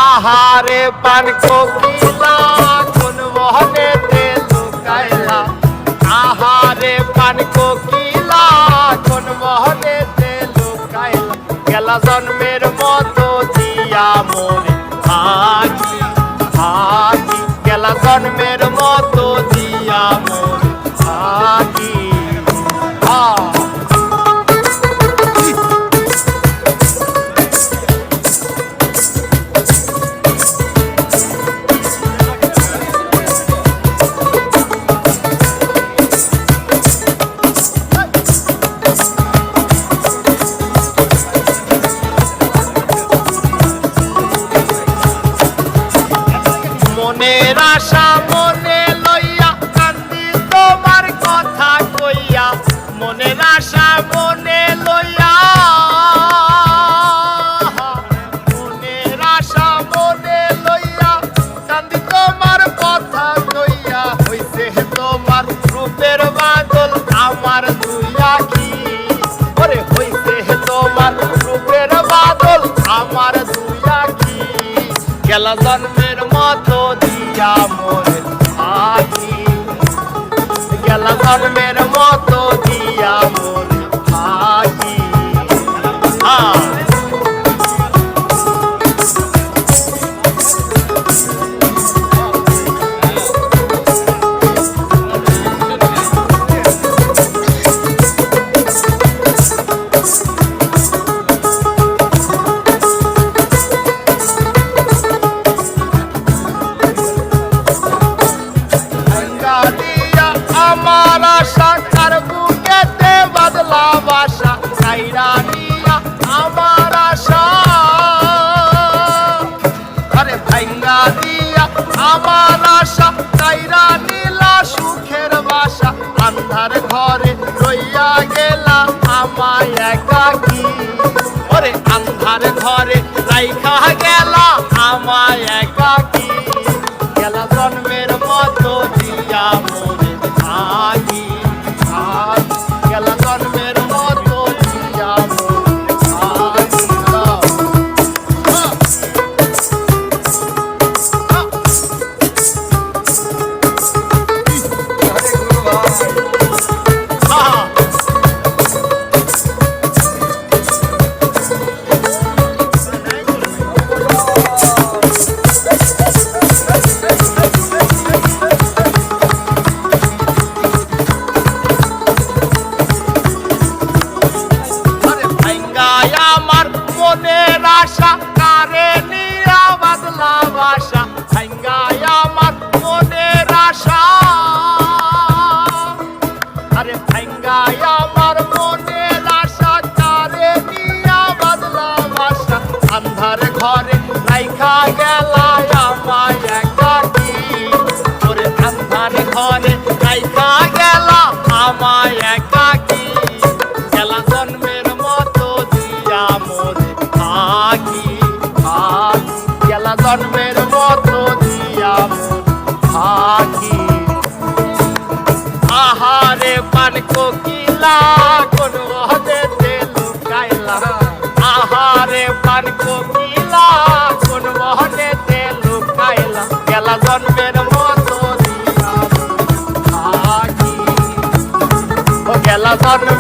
আহারে পান কোকিলা কোন বহনেতে লুকাইলা, আহারে পান কোকিলা কোন বহনেতে লুকাইলা, গেলা জন্মের মতো দিয়া মোরে ফাঁকি ফাঁকি, গেলা জন্মের মতো দিয়া মোরে ফাঁকি। মনের আশা মনে লইয়া কান্দি তোমার কথা কইয়া, মনের আশা মনে লইয়া, মনের আশা মনে লইয়া কান্দি তোমার কথা কইয়া, হইছে তোমার রূপের বাদল আমার দুই আখি, ওরে হইছে তোমার রূপের বাদল আমার দুই আখি, গেলা জন্মের মতো দিয়া মোরে ফাঁকি, গেলা জন্মের মতো দিয়া মোরে ফাঁকি। আমার আশা কার বুকেতে বদলা বাসা, কাইরা নিয়া আমার আশা, আরে ভাঙ্গা দিয়া আমার আশা, কাইরা নীলা সুখের বাসা, আন্ধার ঘরে রইয়া গেলা আমায় একাকী, ওরে আন্ধার ঘরে রাইখা গেলা আমায় একাকী, গেলা জন্মের মতো দিয়া মোরে ফাঁকি ফাঁকি, গেলা জন্মের মতো দিয়া মোরে ফাঁকি। আমার মনের আশা কারে নিয়া বদলা বাসা, ভাঙ্গায় আমার মনের আশা, আরে ভাঙ্গায় আমার মনের আশা, কারে নিয়া বদলা বাসা, আন্ধার ঘরে রাইখা গেলা আমায় একাকী, ওরে আন্ধার ঘরে রাইখা গেলা আমায় একাকী, গেলা জন্মের মতো দিয়া মোরে ফাঁকি ফাঁকি, গেলা জন্মের মতো দিয়া মোরে ফাঁকি। আহারে পান কোকিলা কোন বহনেতে লুকাইলা, আহারে পান কোকিলা কোন বহনেতে লুকাইলা, গেলা জন্মের মতো দিয়া মোরে ফাঁকি, ও গেলা জন্মের